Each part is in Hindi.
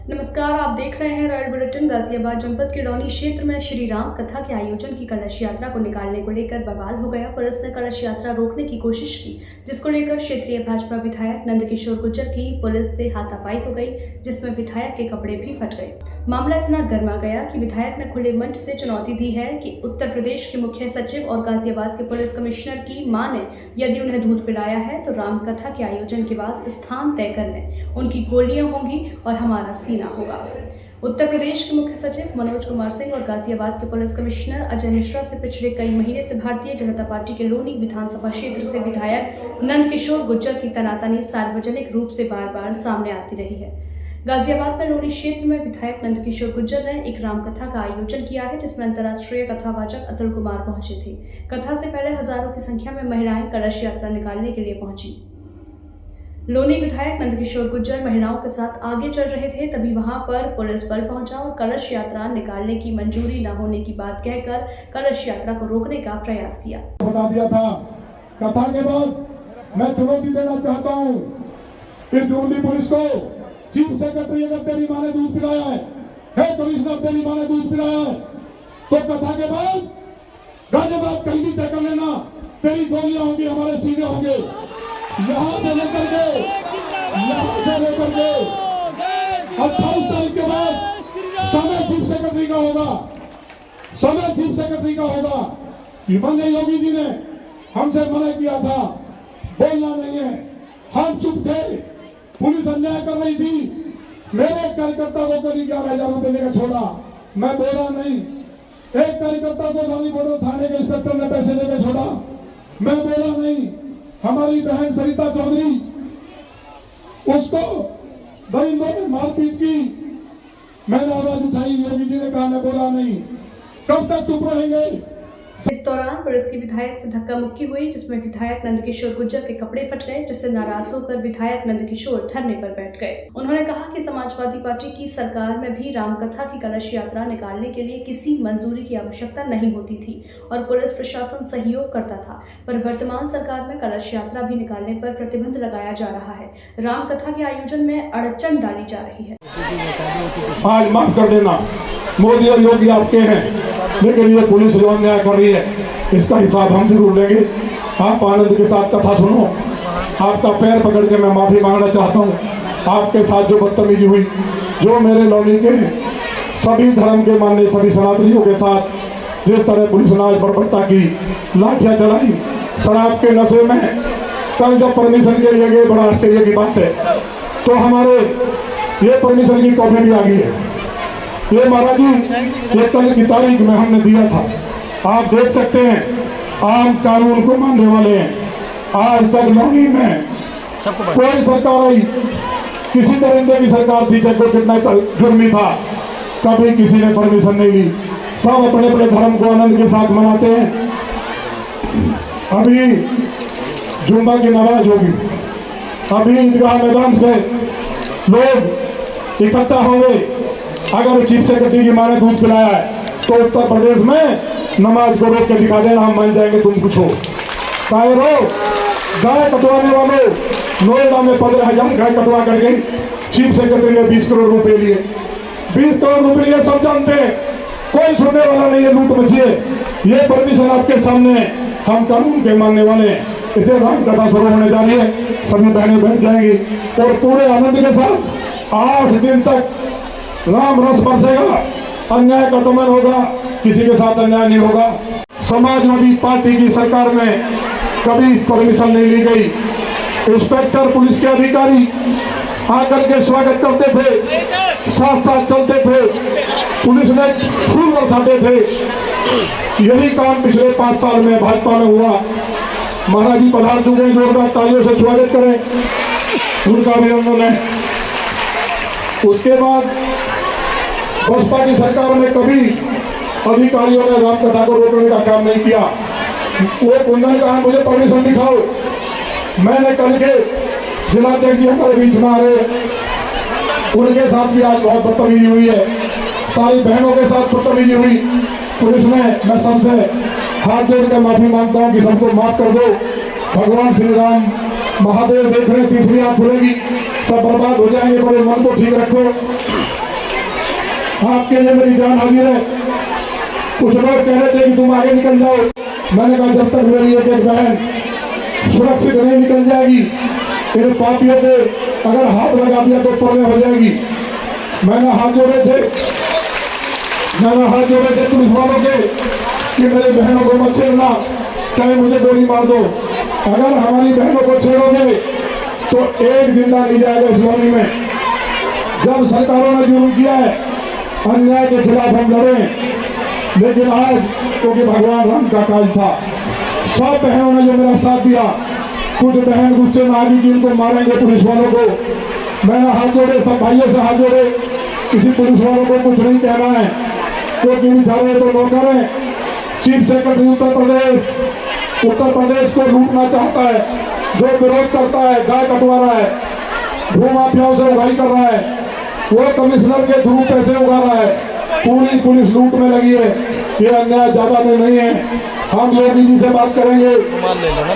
नमस्कार, आप देख रहे हैं रॉयल बुलेटिन। गाजियाबाद जनपद के डौनी क्षेत्र में श्री राम कथा के आयोजन की कलश यात्रा को निकालने को लेकर बवाल हो गया। पुलिस ने कलश यात्रा रोकने की कोशिश की, जिसको लेकर क्षेत्रीय भाजपा विधायक नंदकिशोर गुर्जर की पुलिस से हाथापाई हो गई, जिसमें विधायक के कपड़े भी फट गए। मामला इतना गर्मा गया कि विधायक ने खुले मंच से चुनौती दी है कि उत्तर प्रदेश के मुख्य सचिव और गाजियाबाद के पुलिस कमिश्नर की मां ने यदि उन्हें दूध पिलाया है तो राम कथा के आयोजन के बाद स्थान तय करने उनकी गोलियां होंगी और हमारा सीना होगा। उत्तर प्रदेश के मुख्य सचिव मनोज कुमार सिंह और गाजियाबाद के पुलिस कमिश्नर अजय मिश्रा से पिछले कई महीने से भारतीय जनता पार्टी के लोनी विधानसभा क्षेत्र से विधायक नंदकिशोर गुर्जर की तनातनी सार्वजनिक रूप से बार बार सामने आती रही है। गाजियाबाद में लोनी क्षेत्र में विधायक नंदकिशोर गुर्जर ने एक रामकथा का आयोजन किया है, जिसमें अंतर्राष्ट्रीय कथावाचक अतुल कुमार पहुंचे थे। कथा से पहले हजारों की संख्या में महिलाएं कलश यात्रा निकालने के लिए पहुंची। लोनी विधायक नंदकिशोर गुर्जर महिलाओं के साथ आगे चल रहे थे, तभी वहां पर पुलिस बल पहुंचा और कलश यात्रा निकालने की मंजूरी न होने की बात कहकर कलश यात्रा को रोकने का प्रयास किया। बता दिया था। कथा के बाद मैं चुनौती देना चाहता हूं इस डूंडी पुलिस को। चीफ सेक्रेटरी अगर तेरी माँ ने दूध पिलाया है, कमिश्नर तेरी माँ ने दूध पिलाया है, तो कथा के बाद गाजियाबाद कहीं भी तय कर लेना, तेरी गोलियां होंगी, हमारे सीने होंगे। यहाँ से लेकर के 28 तारीख के बाद समय चीफ सेक्रेटरी का होगा, समय चीफ सेक्रेटरी का होगा। माननीय योगी जी ने हमसे मना किया था, बोलना नहीं है, हम चुप थे। पुलिस अन्याय कर रही थी, मेरे कार्यकर्ता को करीब 11,000 रुपए देकर छोड़ा, मैं बोला नहीं। एक कार्यकर्ता को धोनी बोरो थाने के इंस्पेक्टर ने पैसे देकर छोड़ा, मैं बोला नहीं। हमारी बहन सरिता चौधरी, उसको दरिंदों ने मारपीट की, मैंने आवाज उठाई, योगी जी ने कहा मैं बोला नहीं। कब तक चुप रहेंगे? इस दौरान पुलिस की विधायक से धक्का मुक्की हुई, जिसमें विधायक नंदकिशोर गुर्जर के कपड़े फट गए, जिससे नाराज होकर विधायक नंदकिशोर धरने पर बैठ गए। उन्होंने कहा कि समाजवादी पार्टी की सरकार में भी रामकथा की कलश यात्रा निकालने के लिए किसी मंजूरी की आवश्यकता नहीं होती थी और पुलिस प्रशासन सहयोग करता था, पर वर्तमान सरकार में कलश यात्रा भी निकालने पर प्रतिबंध लगाया जा रहा है। रामकथा के आयोजन में अड़चन डाली जा रही है। आज माफ कर देना, मोदी और योगी आपके हैं, लेकिन ये पुलिस जो अन्याय कर रही है इसका हिसाब हम जरूर लेंगे। आप आनंद के साथ कथा सुनो। आपका पैर पकड़ के मैं माफी मांगना चाहता हूँ। आपके साथ जो बदतमीजी हुई, जो मेरे लौली के सभी धर्म के मानने सभी सनातनियों के साथ जिस तरह पुलिस ने आज बर्बरता की, लाठियां चलाई शराब के नशे में, कल जब परमिशन के लिए गए, बड़ा आश्चर्य की बात है, तो हमारे ये परमिशन की कॉपी भी आ गई है। ये महाराज जी ये कल की तारीख में हमने दिया था, आप देख सकते हैं। आम कानून को मानने वाले हैं। आज तक लौनी में कोई सरकार आई, किसी तरह की सरकार थी, चाहे कितना जुर्मी था, कभी किसी ने परमिशन नहीं ली। सब अपने अपने धर्म को आनंद के साथ मनाते हैं। अभी जुम्मा की नमाज होगी, अभी ईदगाह मैदान पे लोग इकट्ठा होंगे। अगर चीफ सेक्रेटरी की मां ने दूध पिलाया है तो उत्तर प्रदेश में नमाज को रोक के दिखा देना, हम मान जाएंगे तुम कुछ हो। गाय कटवाने वालों, नोएडा में 15,000 गाय कटवा कर गई, चीफ सेक्रेटरी ने 20 करोड़ रुपए लिए। 20 करोड़ रुपए लिए, सब जानते हैं, कोई सुनने वाला नहीं है, लूट मची है। ये परमिशन आपके सामने, हम कानून के मानने वाले हैं। इसे राम कथा शुरू होने जा रही है, सभी बहनें बैठ जाएंगी और पूरे आनंद के साथ 8 दिन तक राम रस बरसेगा, अन्याय का दमन होगा, किसी के साथ अन्याय नहीं होगा। समाजवादी पार्टी की सरकार में कभी परमिशन नहीं ली गई। इंस्पेक्टर पुलिस के अधिकारी आकर के स्वागत करते थे, साथ साथ चलते थे, पुलिस ने फूल बरसाते थे। यही काम पिछले 5 साल में भाजपा में हुआ। महाराज जी पधार चुके हैं, जोरदार तालियों से स्वागत करें उनका अभिनंदन है। उसके बाद बसपा की सरकार ने कभी अधिकारियों ने रामकथा को रोकने का काम नहीं किया। वो कुंदन कहा मुझे परमिशन दिखाओ। मैंने कल के जिलाध्यक्ष जी हमारे बीच में आ रहे, उनके साथ भी आज बहुत बदतमीजी हुई है, सारी बहनों के साथ बदतमीजी हुई। पुलिस ने, मैं सबसे हाथ जोड़कर माफी मांगता हूँ कि सबको माफ कर दो। भगवान श्री राम महादेव देख रहे, तीसरी आंख खुलेगी सब बर्बाद हो जाएंगे। बड़े मन को ठीक रखो, आपके लिए मेरी जान हाजिर है। कुछ लोग कह रहे थे कि तुम आगे निकल जाओ, मैंने कहा जब तक मेरी एक एक बहन सुरक्षित नहीं निकल जाएगी, इन पापियों पे अगर हाथ लगा दिया तो पर्दे हो जाएगी। मैंने हाथ जोड़े थे पुलिस वालों के कि मेरे बहनों को मत छेड़ना, चाहे मुझे गोली मार दो। अगर हमारी बहनों को छेड़ोगे तो एक जिंदा नहीं जाएगा इस वाली में। जब सरकारों ने जुर्म किया है, अन्याय के खिलाफ हम लड़े, लेकिन आज क्योंकि भगवान राम का काज था, सब बहनों ने जो मेरा साथ दिया। कुछ बहन गुस्से में आ गई कि इनको मारेंगे पुलिस वालों को। मैंने हाथ जोड़े, सब भाइयों से हाथ जोड़े, किसी पुलिस वालों को कुछ नहीं कहना है, क्योंकि बेचारे तो नौकर हैं। चीफ सेक्रेटरी उत्तर प्रदेश को लूटना चाहता है, जो विरोध करता है, गाय कटवा रहा है, भूमाफियाओं से उगाई कर रहा है, वो कमिश्नर के थ्रू पैसे उगा रहा है, पूरी पुलिस लूट में लगी है। ये अन्याय ज्यादा में नहीं है। हम योगी जी से बात करेंगे,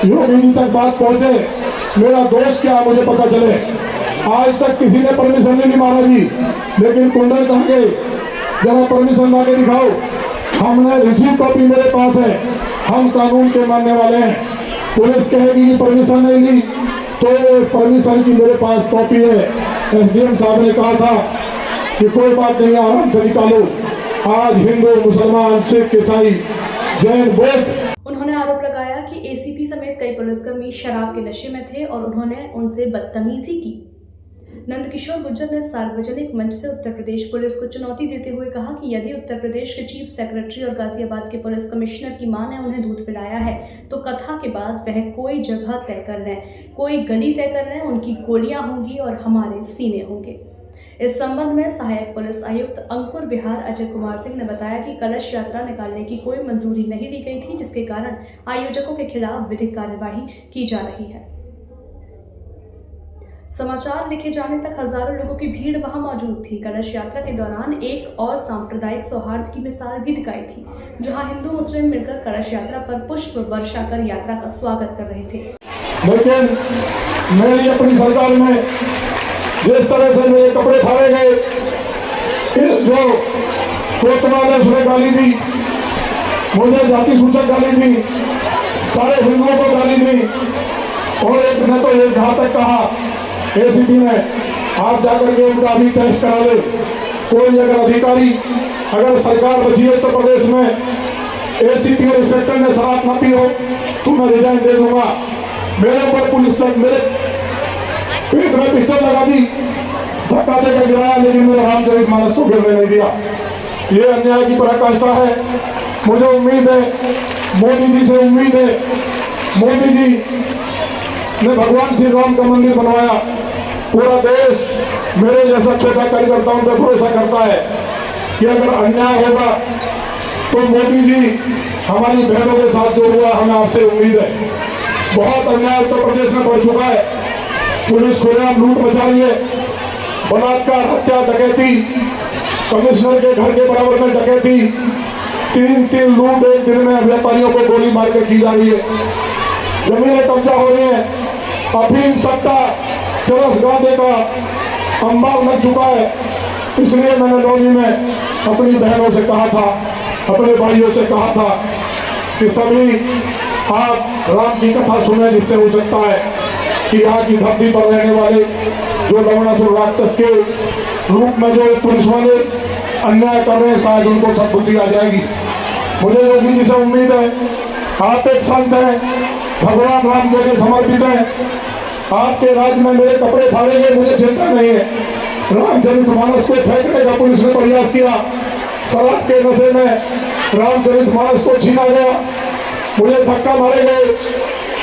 योगी जी तक बात पहुंचे, मेरा दोस्त क्या मुझे पता चले। आज तक किसी ने परमिशन नहीं मारा जी, लेकिन कुंडल कहा के जरा परमिशन मांगे दिखाओ। हमने रिसीव कॉपी मेरे पास है, हम कानून के मानने वाले हैं। पुलिस कहेगी कि परमिशन नहीं ली, तो परमिशन की मेरे पास कॉपी है। एसडीएम साहब ने कहा था कि कोई बात नहीं, आराम से निकालो। आज हिंदू, मुसलमान, सिख, ईसाई, जैन, बौद्ध। उन्होंने आरोप लगाया कि एसीपी समेत कई पुलिसकर्मी शराब के नशे में थे और उन्होंने उनसे बदतमीजी की। नंदकिशोर गुर्जर ने सार्वजनिक मंच से उत्तर प्रदेश पुलिस को चुनौती देते हुए कहा कि यदि उत्तर प्रदेश के चीफ सेक्रेटरी और गाजियाबाद के पुलिस कमिश्नर की मां ने उन्हें दूध पिलाया है, तो कथा के बाद वह कोई जगह तय कर रहे हैं, कोई गली तय कर रहे हैं, उनकी गोलियां होंगी और हमारे सीने होंगे। इस संबंध में सहायक पुलिस आयुक्त अंकुर विहार अजय कुमार सिंह ने बताया कि कलश यात्रा निकालने की कोई मंजूरी नहीं दी गई थी, जिसके कारण आयोजकों के खिलाफ विधिक कार्यवाही की जा रही है। समाचार लिखे जाने तक हजारों लोगों की भीड़ वहां मौजूद थी। कलश यात्रा के दौरान एक और सांप्रदायिक सौहार्द की मिसाल भी दिखाई थी, जहां हिंदू मुस्लिम मिलकर कलश यात्रा पर पुष्प वर्षा कर यात्रा का स्वागत कर रहे थे। लेकिन मेरी अपनी सरकार में जिस तरह से मेरे कपड़े फाड़े गए, जो कोतवाल ने उसने गाली दी, मुझे जाति सूचक गाली दी, सारे हिंदुओं को गाली दी, और एक ने तो ये जहां तक कहा एसीपी ने, आप जाकर के उनका भी टेस्ट करा ले। कोई अगर अधिकारी, अगर सरकार बची है उत्तर प्रदेश में, एसीपी और इंस्पेक्टर ने शराब न पी हो तो मैं रिजाइन दे दूंगा। मेरे ऊपर पुलिस ने मेरे पेट में पिस्टल लगा दी, धक्का देकर गिराया, लेकिन मेरे रामचरितमानस को गिरने नहीं दिया। ये अन्याय की पराकाष्ठा है। मुझे उम्मीद है, मोदी जी से उम्मीद है, मोदी जी ने भगवान श्री राम का मंदिर बनवाया। पूरा देश मेरे जैसा छोटा कार्यकर्ताओं पर भरोसा करता है कि अगर अन्याय होगा तो मोदी जी हमारी बहनों के साथ जो हुआ, हमें आपसे उम्मीद है। बहुत अन्याय उत्तर प्रदेश में बढ़ चुका है। पुलिस खुलेआम लूट मचा रही है, बलात्कार, हत्या, डकैती, कमिश्नर के घर के बराबर में डकैती, 3 लूट एक दिन में व्यापारियों को गोली मार के की जा रही है। जमीनें कब्जा हो रही है, अफीम, सट्टा, चरस, गांजे का अंबार लग चुका है। इसलिए मैंने लोनी में अपनी बहनों से कहा था, अपने भाइयों से कहा था कि सभी आप राम की कथा सुने, जिससे हो सकता है कि यहाँ की धरती पर रहने वाले जो लवणासुर राक्षस के रूप में जो पुलिस वाले अन्याय कर रहे हैं, शायद उनको सद्बुद्धि आ जाएगी। मुझे योगी जी से उम्मीद है, आप एक संत हैं, भगवान राम के लिए समर्पित हैं। आपके राज्य में मेरे कपड़े फाड़ेंगे, मुझे चिंता नहीं है। रामचरितमानस को फेंकने का पुलिस ने प्रयास किया, शराब के नशे में रामचरितमानस को छीना गया, मुझे धक्का मारे गए,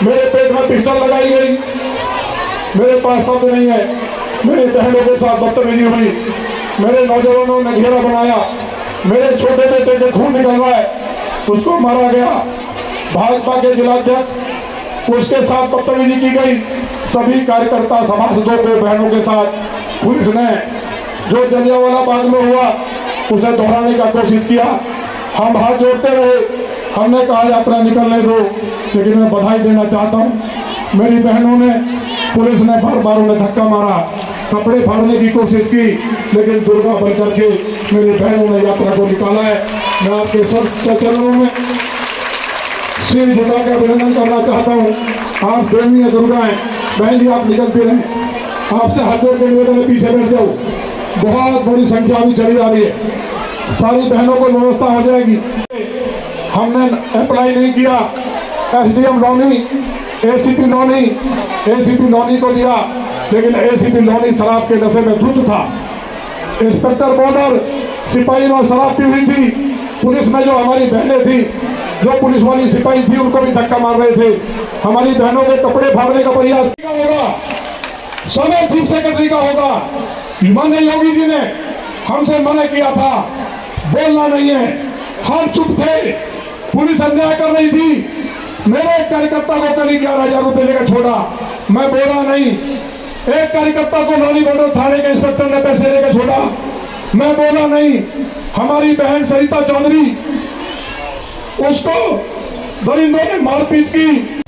मेरे पेट में पिस्टल लगाई गई। मेरे पास शब्द नहीं है। मेरी बहनों के साथ बदतमीजी हुई, मेरे नौजवानों ने घेरा बनाया, मेरे छोटे बेटे के खून निकल रहा है, उसको मारा गया। भाजपा के जिलाध्यक्ष, उसके साथ बदतमीजी की गई। सभी कार्यकर्ता, सभासदों को, बहनों के साथ पुलिस ने जो जलियांवाला बाग में हुआ उसे दोहराने का कोशिश किया। हम हाथ जोड़ते रहे, हमने कहा यात्रा निकलने दो, लेकिन मैं बधाई देना चाहता हूँ, मेरी बहनों ने, पुलिस ने बार बार उन्हें धक्का मारा। कपड़े फाड़ने की कोशिश की, लेकिन दुर्गा बन करके मेरी बहनों ने यात्रा को निकाला है। मैं आपके सब चरणों में सिर झुका कर अभिनंदन करना चाहता हूँ। आप देवी है, दुर्गा है। बहन जी आप निकलते रहें, आपसे हाथ जोड़ के निवेदन है, पीछे बैठ जाओ। बहुत बड़ी संख्या भी चली जा रही है, सारी बहनों को व्यवस्था हो जाएगी। हमने अप्लाई नहीं किया, एसडीएम लोनी, एसीपी लोनी को दिया, लेकिन एसीपी लोनी शराब के नशे में धुत था। इंस्पेक्टर बॉर्डर सिपाही ने शराब पी हुई थी। पुलिस में जो हमारी बहनें थी, जो पुलिस वाली सिपाही थी, उनको भी धक्का मार रहे थे। हमारी बहनों के कपड़े फाड़ने का प्रयास होगा, समय चीफ सेक्रेटरी का होगा। माननीय योगी जी ने हमसे मना किया था, बोलना नहीं है, हम चुप थे। पुलिस अन्याय कर रही थी, मेरे एक कार्यकर्ता को कल 11,000 रुपए लेकर छोड़ा, मैं बोला नहीं। एक कार्यकर्ता को लोनी बॉर्डर थाने के इंस्पेक्टर ने पैसे लेकर छोड़ा, मैं बोला नहीं। हमारी बहन सरिता चौधरी, उसको दरिंदों ने मारपीट की।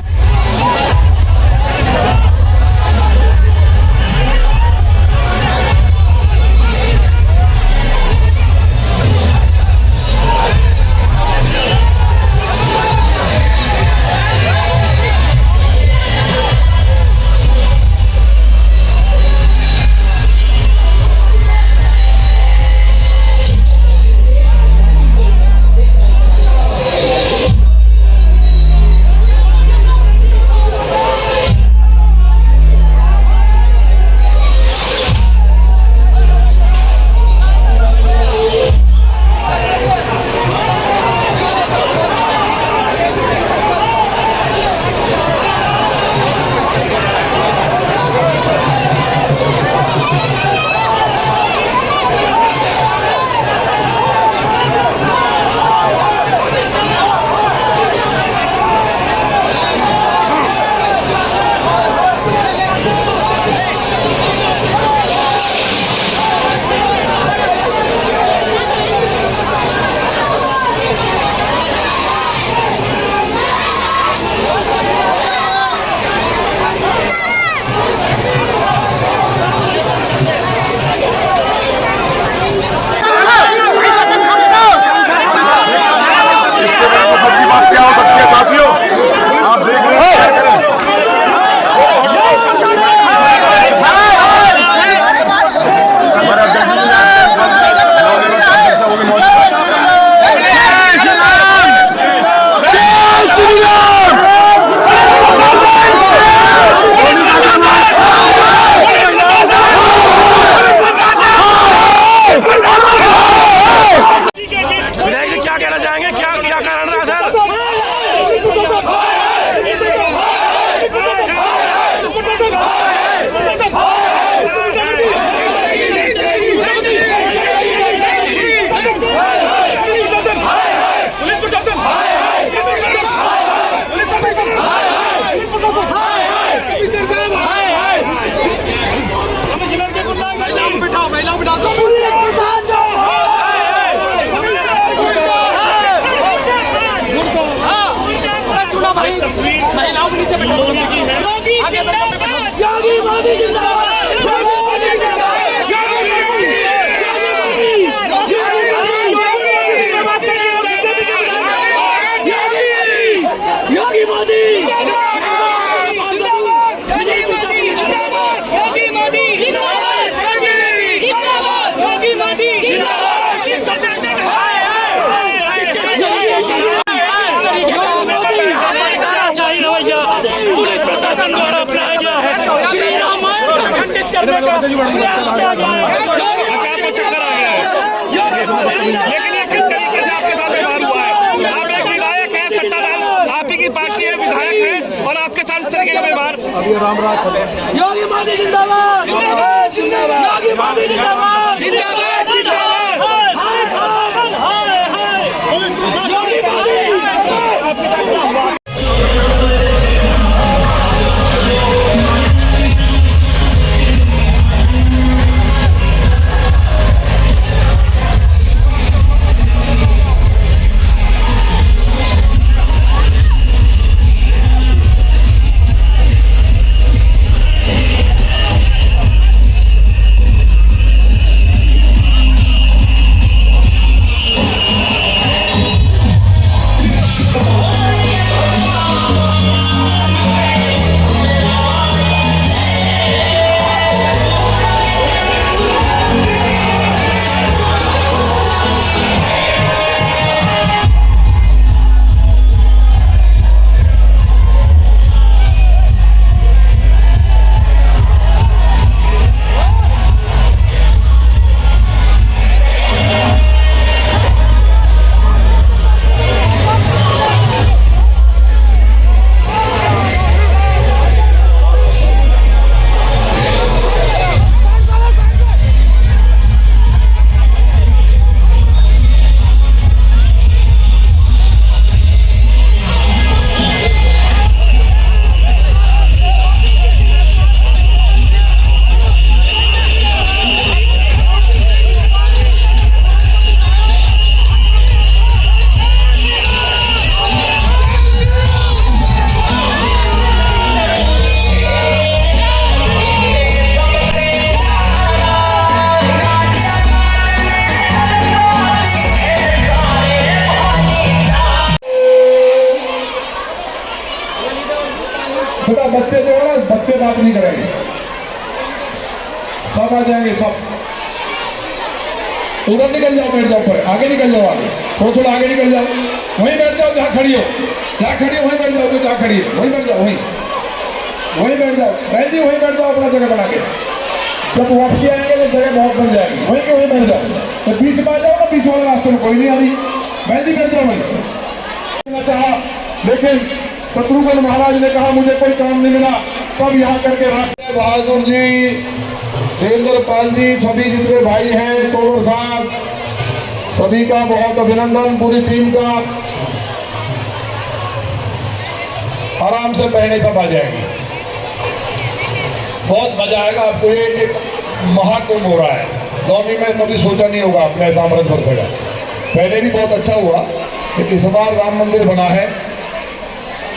महिलाओं के नीचे बैठा योगी मोदी जिंदाबाद, योगी मोदी जिंदाबाद, योगी मोदी पुलिस प्रशासन द्वारा अपनाया गया है। श्री रामायण को खंडित करने का चक्कर आ गया है। लेकिन ये किस तरीके से आपके साथ व्यवहार हुआ है? आप एक विधायक है, सत्ताधारी आप ही की पार्टी है, विधायक है, और आपके साथ इस तरीके का व्यवहार। योगी मोदी जिंदाबाद, जिंदाबाद, जिंदाबाद, योगी मोदी जिंदाबाद, जिंदाबाद, जिंदाबाद, योगी मोदी। बच्चे जो है ना, बच्चे बात नहीं करेंगे, सब आ जाएंगे सब। उधर निकल जाओ, बैठ जाओ, पर आगे निकल जाओ, आगे थोड़ा आगे निकल जाओ, वहीं बैठ जाओ जहाँ खड़ी हो, जहाँ खड़ी हो वहीं बैठ जाओ, जो जहाँ खड़ी है वहीं बैठ जाओ, वहीं बैठ जाओ बहन जी, वहीं बैठ जाओ अपना जगह बना के। जब वापसी आएंगे तो जगह बहुत बन जाएगी, वहीं के वहीं बैठ जाओ। तो बीच में आ जाओ ना, बीच वाले रास्ते में कोई नहीं आ रही, बहन जी बैठ जाओ वहीं। चाहा लेकिन शत्रुघ्न महाराज ने कहा मुझे कोई काम नहीं मिला, तब यहाँ करके रख। बहादुर जी, देवेंद्र पाल जी, सभी जितने भाई हैं, तोमर साहब, सभी का बहुत अभिनंदन, पूरी टीम का। आराम से बहने सब आ जाएंगे, बहुत मजा आएगा आपको। ये एक महाकुंभ हो रहा है लौनी में, कभी सोचा नहीं होगा अपने ऐसा अमृत बरसेगा। पहले भी बहुत अच्छा हुआ, लेकिन इस बार राम मंदिर बना है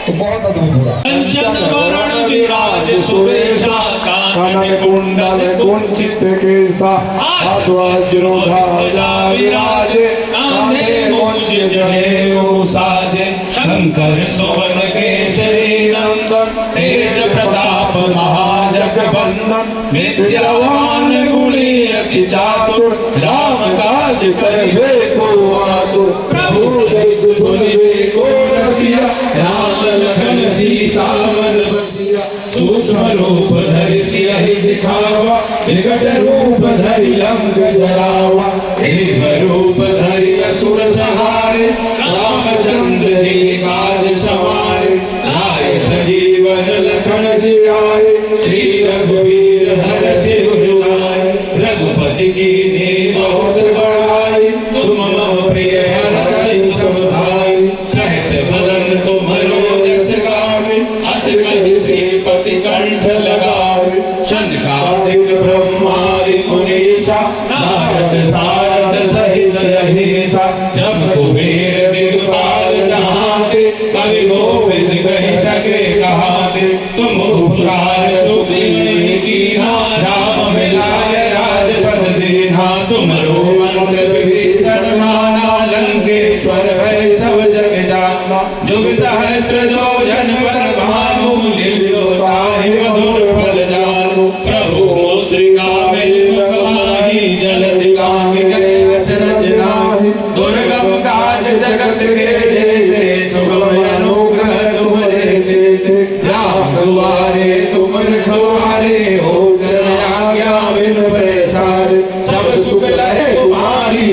तो बहुत अद्भुत हुआ। कंचन वरण विराज सुवेशा, कानन कुंडल कुंचित केसा, हाथ वज्रो ध्वजा विराजे, कांधे मूंज जनेऊ साजे, शंकर सुवन केसरी नंदन, तेज प्रताप महाजगबंदन, विद्यावान गुणी अति चातुर, राम काज करिबे को आतुर, प्रभु जग सुनिबे को रसिया, राम लखन सीता मन बसिया, सूक्ष्म रूप धरि सियहि दिखावा, विकट रूप धरि लंक जरावा, देव रूप धरि असुर संहारे, रामचंद्र जी काज सवारे, लाए सजीवन लखन जियाए, श्री रघुवीर हरषि उर लाए, रघुपति कीन्ही बहुत बड़ाई, तुम मम प्रिय भरत सम भाई, सहस बदन तुम्हरो जस गावे, अस कहि श्रीपति कंठ लगावे, शनकादिक ब्रह्मादि मुनीसा, नारद सारद सहित अहिसा, जब कुबेर दिगपाल जहाते, कवि गोविंद कहि सके कहाते, तुम उपकार सुग्रीव कीन्हा, राम मिलाय राजपद दीन्हा, तुमरो मंत्र विभीषण माना, लंकेश्वर है सब जग जाना, जुग सहस्त्र जो जन पर भानु, लील्यो ताहि मधुर फल जानु, प्रभु मुद्रिका मिल मुख माहि, जलधि गांगे गए अचरज नाहि, दुर्गम काज जगत के जेते, सुगम अनुग्रह तुम्हारे देते, राम दुआरे तुम रखवारे, हो जन आज्ञा बिन पैसारे, सब सुख लहे तुम्हारी,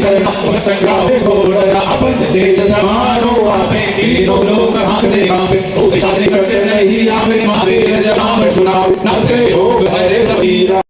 गावे घोड़ा अपन तेज समारो, आपे तीनों लोक हाथे कांपे, उपचारे करते नहीं आवे, मारे जनाम सुनावे, नासे योग हरे सबीरा।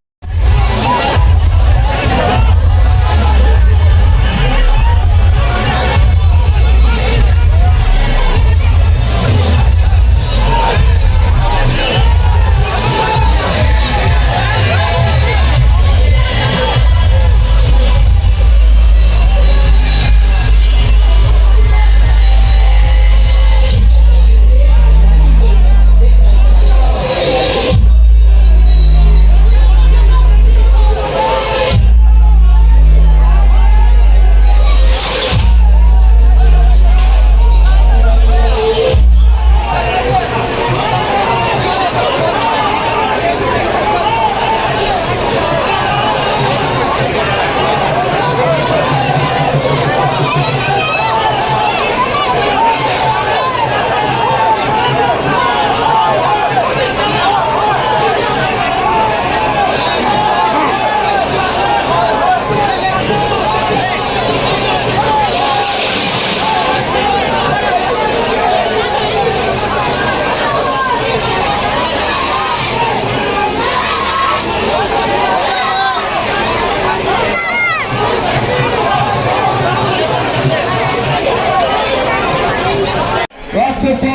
राक्षस था,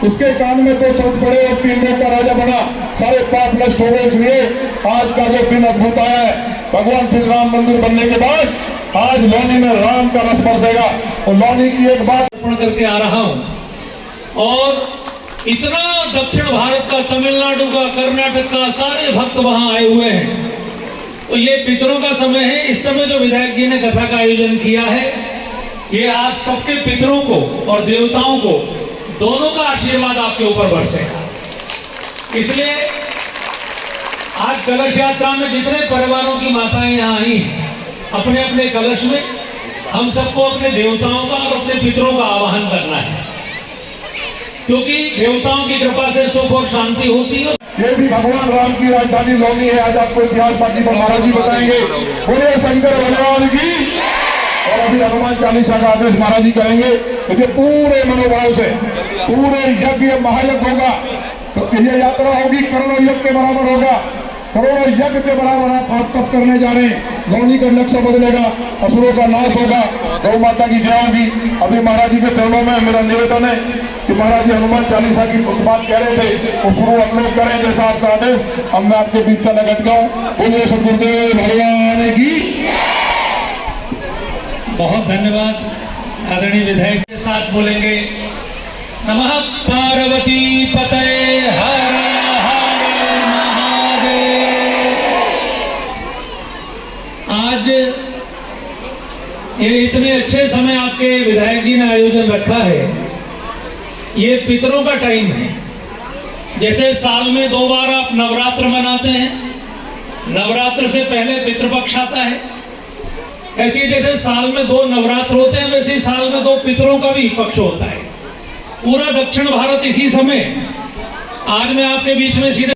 उसके कान में तो चोट पड़े और 3 लोग का राजा बना, सारे पाप नष्ट हो गए। इसलिए आज का जो दिन अद्भुत आया है, भगवान श्री राम मंदिर बनने के बाद आज लौनी में राम का रस बरसेगा। और लौनी की एक बात अर्पण करके आ रहा हूं, और इतना दक्षिण भारत का, तमिलनाडु का, कर्नाटक का सारे भक्त वहां आए हुए हैं। तो ये पितरों का समय है। इस समय जो विधायक जी ने कथा का आयोजन किया है, ये आप सबके पितरों को और देवताओं को दोनों का आशीर्वाद आपके ऊपर बरसेगा। इसलिए आज कलश यात्रा में जितने परिवारों की माताएं यहाँ आई हैं, अपने अपने कलश में हम सबको अपने देवताओं का और अपने पितरों का आवाहन करना है, क्योंकि देवताओं की कृपा से सुख और शांति होती है। ये भी भगवान राम की राजधानी लौनी है। आज आपको इतिहास बाकी पर महाराज जी बताएंगे। बोले शंकर भगवान की। और अभी हनुमान चालीसा का आदेश महाराज जी करेंगे। देखिए पूरे मनोभाव से पूरे यज्ञ महायज्ञ होगा, तो ये यात्रा होगी करोड़ों यज्ञ के बराबर होगा। करोड़ों यज्ञ के बराबर आप तप करने जा रहे हैं। लौनी का नक्शा बदलेगा, असुरों का नाश होगा, गौ माता की जय होगी। अभी महाराज जी के चरणों में मेरा निवेदन है कि महाराज जी हनुमान चालीसा की बात कह रहे थे, वो शुरू हम लोग करें जैसा आपका आदेश। अब मैं आपके बीच से लगट गया हूँ। बोलिए सदगुरुदेव भगवान की। बहुत धन्यवाद। आदरणीय विधायक के साथ बोलेंगे नमः पार्वती पतये हर हर महादेव। आज ये इतने अच्छे समय आपके विधायक जी ने आयोजन रखा है। ये पितरों का टाइम है। जैसे साल में 2 बार आप नवरात्र मनाते हैं, नवरात्र से पहले पितृपक्ष आता है, ऐसे जैसे साल में 2 नवरात्र होते हैं, वैसे साल में 2 पितरों का भी पक्ष होता है। पूरा दक्षिण भारत इसी समय आज मैं आपके बीच में सीधे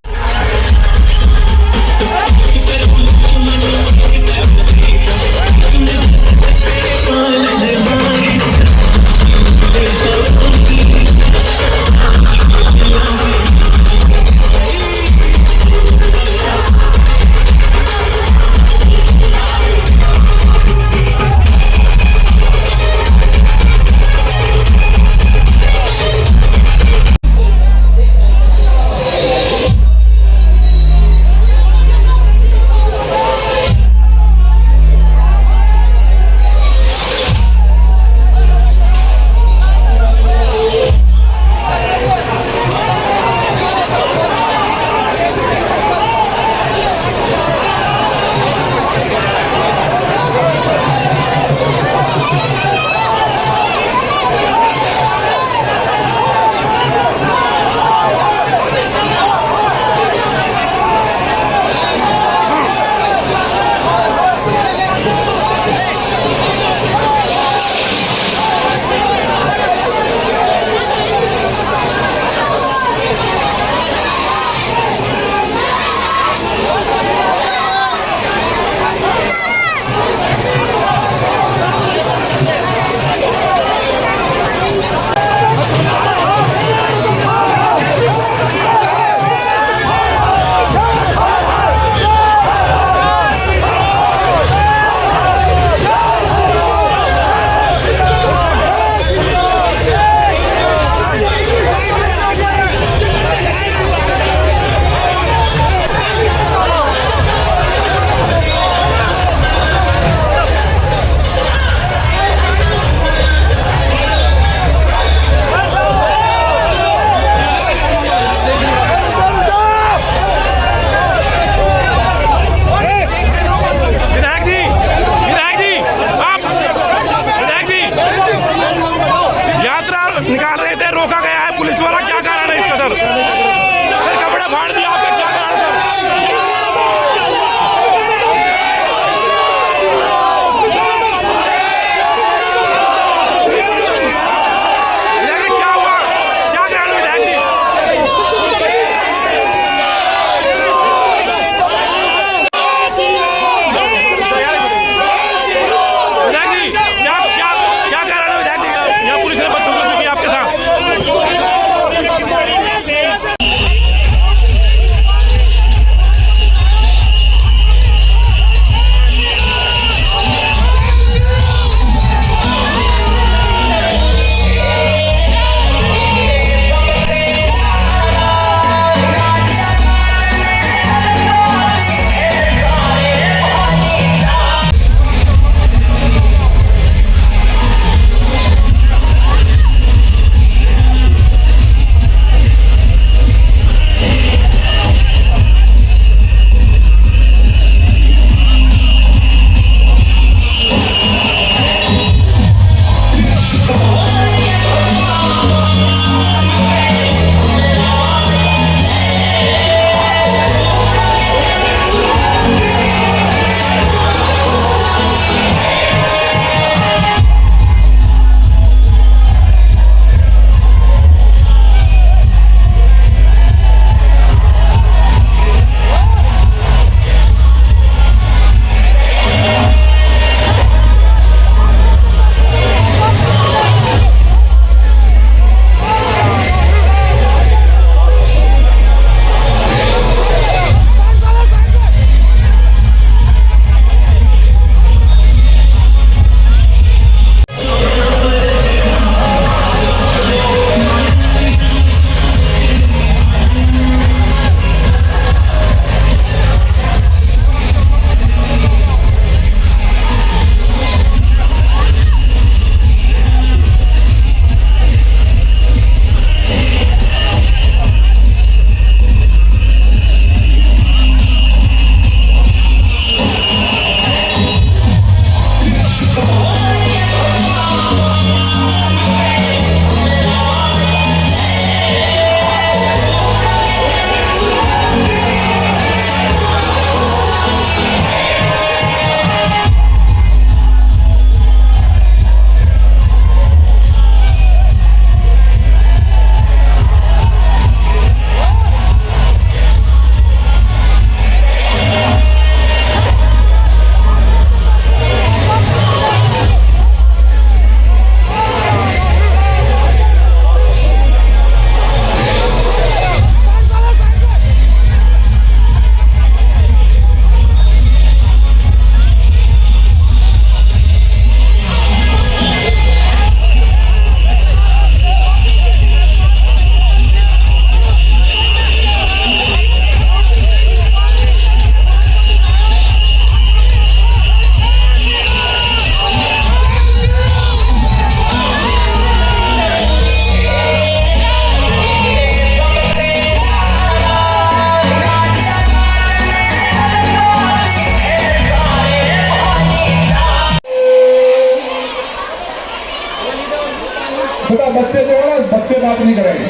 बच्चे जो है ना, बच्चे बात नहीं करेंगे,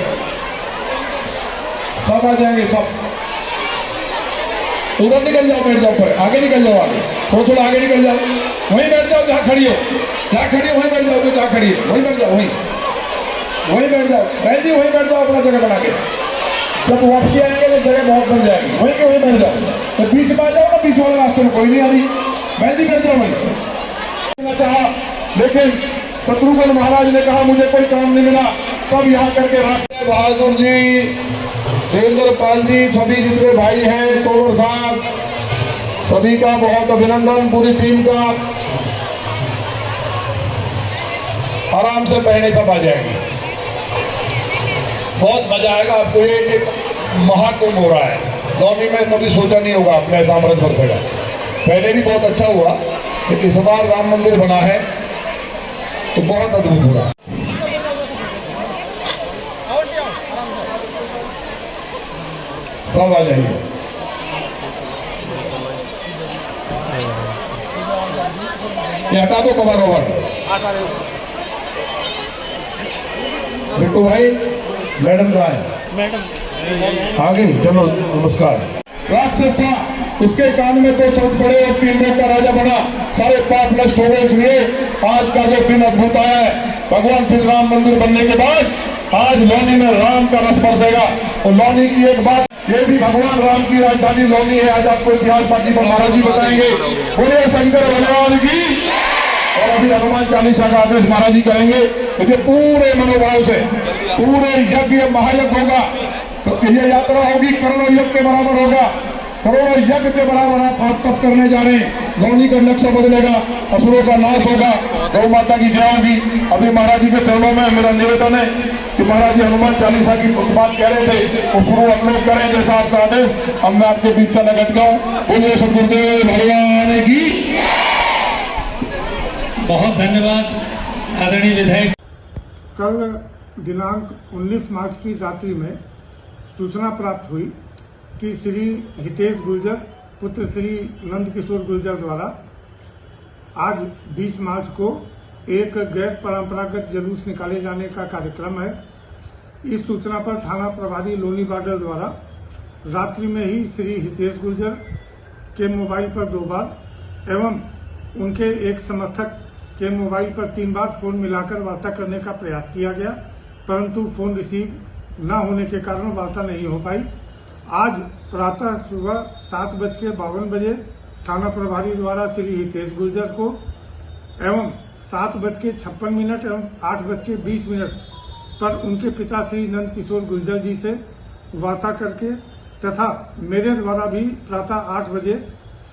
सब आ जाएंगे सब। उधर निकल जाओ, बैठ जाओ, पर आगे निकल जाओ, आगे थोड़ा आगे निकल जाओ, वहीं बैठ जाओ जहाँ खड़ी हो, जहाँ खड़ी हो वहीं बैठ जाओ, जो जहाँ खड़ी है वहीं बैठ जाओ, वहीं बैठ जाओ बहन जी, वहीं बैठ जाओ अपना जगह बना के। जब वापसी आएंगे तो जगह बहुत बन जाएगी, वहीं के वहीं बैठ जाओ। तो बीच में आ जाओ ना, बीच वाले रास्ते में कोई नहीं आ रही, बहन जी बैठ जाओ वहीं। चाहा लेकिन शत्रुघ्न महाराज ने कहा मुझे कोई काम नहीं मिला, तब यहाँ करके रख। बहादुर जी, देवेंद्र पाल जी, सभी जितने भाई हैं, तोमर साहब, सभी का बहुत अभिनंदन, पूरी टीम का। आराम से बहने सब आ जाएंगे, बहुत मजा आएगा आपको। ये एक महाकुंभ हो रहा है लौनी में, कभी सोचा नहीं होगा अपने ऐसा अमृत बरसेगा। पहले भी बहुत अच्छा हुआ, लेकिन इस बार राम मंदिर बना है तो बहुत अद्भुत हुआ। सब आ जाइए। ये हटा दो कवर ओवर। बिट्टू भाई, मैडम कहाँ है? आगे चलो, नमस्कार। राक्षस था, उसके कान में तो चोट पड़े और 3 लोग का राजा बना, सारे पाप नष्ट हो गए। इसलिए आज का जो दिन अद्भुत आया है, भगवान श्री राम मंदिर बनने के बाद आज लौनी में राम का रस बरसेगा। और लौनी की एक बात, ये भी भगवान राम की राजधानी लौनी है। आज आपको इतिहास बाकी पर महाराज जी बताएंगे। बोलिए शंकर भगवान की। और अभी हनुमान चालीसा का आदेश महाराज जी करेंगे। देखिए पूरे मनोभाव से पूरे यज्ञ महायज्ञ होगा, तो ये यात्रा होगी, करोड़ों यज्ञ के बराबर होगा, करोड़ों यज्ञ के बराबर आप तप करने जा रहे हैं। लौनी का लक्ष्य बदलेगा, असुरों का नाश होगा, गौ माता की जय होगी। अभी महाराज जी के चरणों में मेरा निवेदन है कि महाराज जी हनुमान चालीसा की बात कह रहे थे, वो शुरू हम लोग करें जैसा आपका आदेश। अब मैं आपके बीच से लगट गया हूँ। बोलिए सदगुरुदेव भगवान की। बहुत धन्यवाद आदरणीय विधायक। कल दिनांक 19 मार्च की रात्रि में सूचना प्राप्त हुई कि श्री हितेश गुर्जर पुत्र श्री नंद किशोर गुर्जर द्वारा आज 20 मार्च को एक गैर परंपरागत जुलूस निकाले जाने का कार्यक्रम है। इस सूचना पर थाना प्रभारी लोनी बाडल द्वारा रात्रि में ही श्री हितेश गुर्जर के मोबाइल पर 2 बार एवं उनके एक समर्थक के मोबाइल पर 3 बार फोन मिलाकर वार्ता करने का प्रयास किया गया, परंतु फोन रिसीव न होने के कारण वार्ता नहीं हो पाई। आज प्रातः सुबह 7:52 थाना प्रभारी द्वारा श्री हितेश गुर्जर को एवं 7:56 एवं 8:20 पर उनके पिता श्री नंद किशोर गुर्जर जी से वार्ता करके तथा मेरे द्वारा भी प्रातः 8 बजे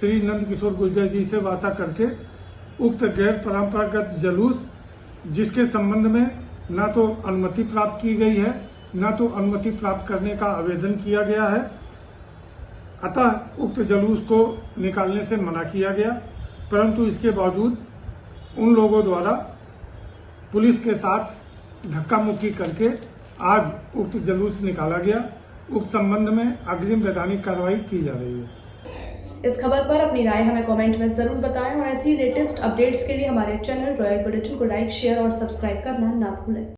श्री नंद किशोर गुर्जर जी से वार्ता करके उक्त गैर परंपरागत जुलूस जिसके संबंध में न तो अनुमति प्राप्त की गई है, न तो अनुमति प्राप्त करने का आवेदन किया गया है, अतः उक्त जुलूस को निकालने से मना किया गया। परंतु इसके बावजूद उन लोगों द्वारा पुलिस के साथ धक्का मुक्की करके आज उक्त जुलूस निकाला गया। उक्त संबंध में अग्रिम वैधानिक कार्रवाई की जा रही है। इस खबर पर अपनी राय हमें कमेंट में जरूर बताएं और ऐसी लेटेस्ट अपडेट्स के लिए हमारे चैनल रॉयल बुलेटिन को लाइक, शेयर और सब्सक्राइब करना ना भूलें।